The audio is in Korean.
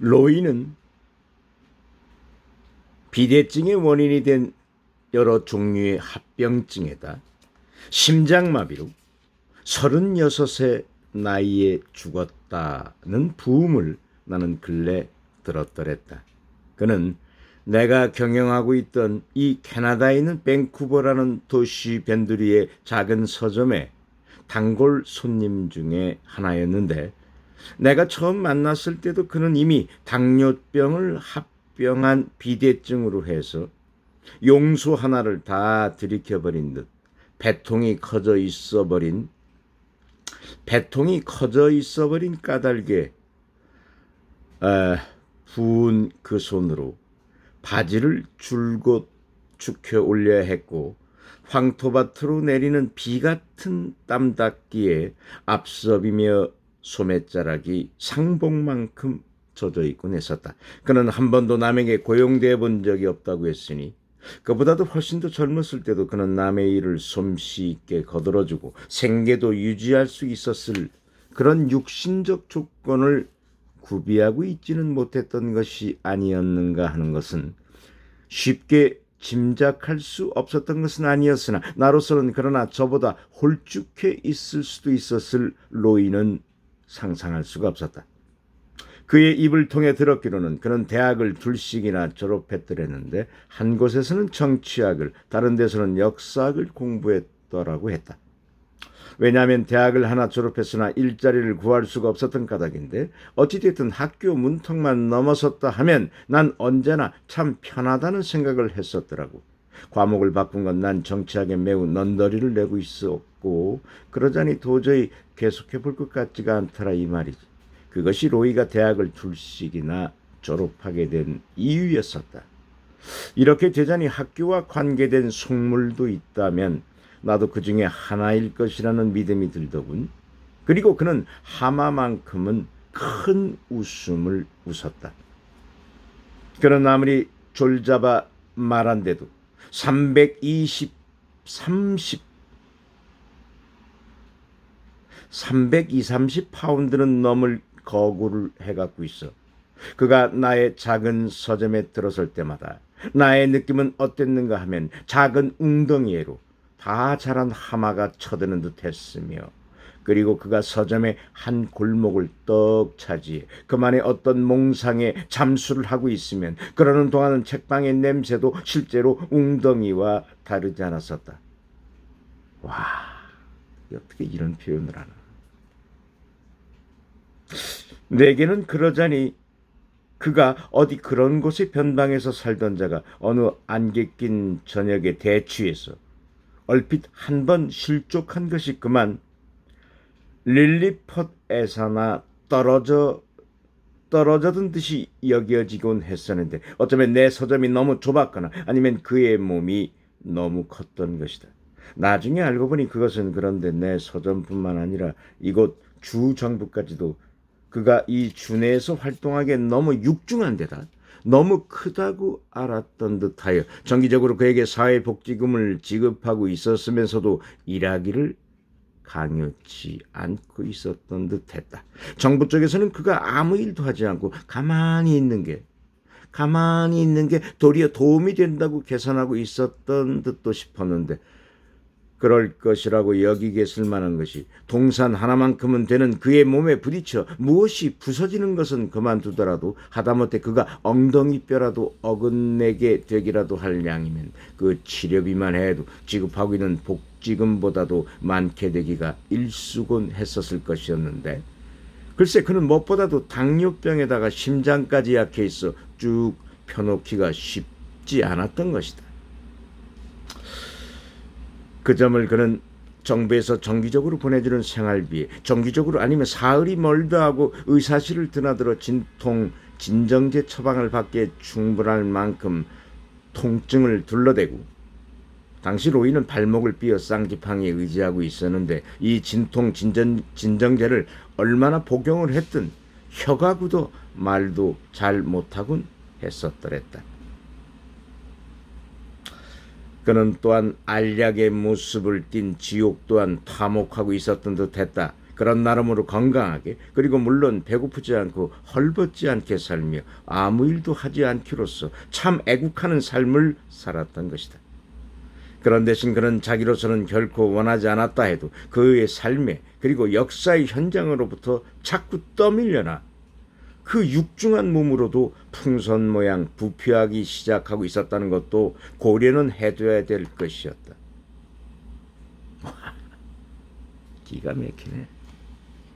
로이는 비대증의 원인이 된 여러 종류의 합병증에다 심장마비로 36세 나이에 죽었다는 부음을 나는 근래 들었더랬다. 그는 내가 경영하고 있던 이 캐나다에 있는 밴쿠버라는 도시 밴드리의 작은 서점의 단골 손님 중에 하나였는데, 내가 처음 만났을 때도 그는 이미 당뇨병을 합병한 비대증으로 해서 용소 하나를 다 들이켜버린 듯 배통이 커져 있어버린 까닭에 부은 그 손으로 바지를 줄곧 축혀 올려야 했고, 황토밭으로 내리는 비 같은 땀 닦기에 앞섭이며 소매자락이 상복만큼 젖어 있곤 했었다. 그는 한 번도 남에게 고용되어 본 적이 없다고 했으니, 그보다도 훨씬 더 젊었을 때도 그는 남의 일을 솜씨 있게 거들어주고 생계도 유지할 수 있었을 그런 육신적 조건을 구비하고 있지는 못했던 것이 아니었는가 하는 것은 쉽게 짐작할 수 없었던 것은 아니었으나, 나로서는 그러나 저보다 홀쭉해 있을 수도 있었을 로이는 상상할 수가 없었다. 그의 입을 통해 들었기로는 그는 대학을 둘씩이나 졸업했더랬는데, 한 곳에서는 정치학을, 다른 데서는 역사학을 공부했더라고 했다. 왜냐하면 대학을 하나 졸업했으나 일자리를 구할 수가 없었던 까닭인데, 어찌됐든 학교 문턱만 넘어섰다 하면 난 언제나 참 편하다는 생각을 했었더라고. 과목을 바꾼 건 난 정치학에 매우 넌더리를 내고 있었고, 그러자니 도저히 계속해 볼 것 같지가 않더라 이 말이지. 그것이 로이가 대학을 둘씩이나 졸업하게 된 이유였었다. 이렇게 되자니 학교와 관계된 속물도 있다면 나도 그 중에 하나일 것이라는 믿음이 들더군. 그리고 그는 하마만큼은 큰 웃음을 웃었다. 그는 아무리 졸잡아 말한데도 320, 30파운드는 넘을 거구를 해갖고 있어. 그가 나의 작은 서점에 들어설 때마다 나의 느낌은 어땠는가 하면 작은 웅덩이에로 다 자란 하마가 쳐드는 듯 했으며, 그리고 그가 서점의 한 골목을 떡 차지해 그만의 어떤 몽상에 잠수를 하고 있으면 그러는 동안은 책방의 냄새도 실제로 웅덩이와 다르지 않았었다. 와, 어떻게 이런 표현을 하나. 내게는 그러자니 그가 어디 그런 곳에 변방에서 살던 자가 어느 안개 낀 저녁에 대취해서 얼핏 한 번 실족한 것이 그만 릴리폿에서나 떨어져든 듯이 여겨지곤 했었는데, 어쩌면 내 서점이 너무 좁았거나 아니면 그의 몸이 너무 컸던 것이다. 나중에 알고 보니 그것은 그런데 내 서점뿐만 아니라 이곳 주 정부까지도 그가 이 주내에서 활동하기에 너무 육중한 데다 너무 크다고 알았던 듯하여 정기적으로 그에게 사회복지금을 지급하고 있었으면서도 일하기를 강요치 않고 있었던 듯했다. 정부 쪽에서는 그가 아무 일도 하지 않고 가만히 있는 게 도리어 도움이 된다고 계산하고 있었던 듯도 싶었는데, 그럴 것이라고 여기겠을 만한 것이 동산 하나만큼은 되는 그의 몸에 부딪혀 무엇이 부서지는 것은 그만두더라도 하다못해 그가 엉덩이뼈라도 어긋내게 되기라도 할 양이면 그 치료비만 해도 지급하고 있는 복지금보다도 많게 되기가 일수곤 했었을 것이었는데, 글쎄 그는 무엇보다도 당뇨병에다가 심장까지 약해 있어 쭉 펴놓기가 쉽지 않았던 것이다. 그 점을 그는 정부에서 정기적으로 보내주는 생활비에 정기적으로 아니면 사흘이 멀다 하고 의사실을 드나들어 진정제 처방을 받기에 충분할 만큼 통증을 둘러대고, 당시 로이는 발목을 삐어 쌍지팡이에 의지하고 있었는데 이 진정제를 얼마나 복용을 했든 혀가 굳어 말도 잘 못하곤 했었더랬다. 그는 또한 알약의 모습을 띤 지옥 또한 타목하고 있었던 듯 했다. 그런 나름으로 건강하게, 그리고 물론 배고프지 않고 헐벗지 않게 살며 아무 일도 하지 않기로써 참 애국하는 삶을 살았던 것이다. 그런 대신 그는 자기로서는 결코 원하지 않았다 해도 그의 삶에, 그리고 역사의 현장으로부터 자꾸 떠밀려나 그 육중한 몸으로도 풍선 모양 부패하기 시작하고 있었다는 것도 고려는 해둬야 될 것이었다. 기가 막히네.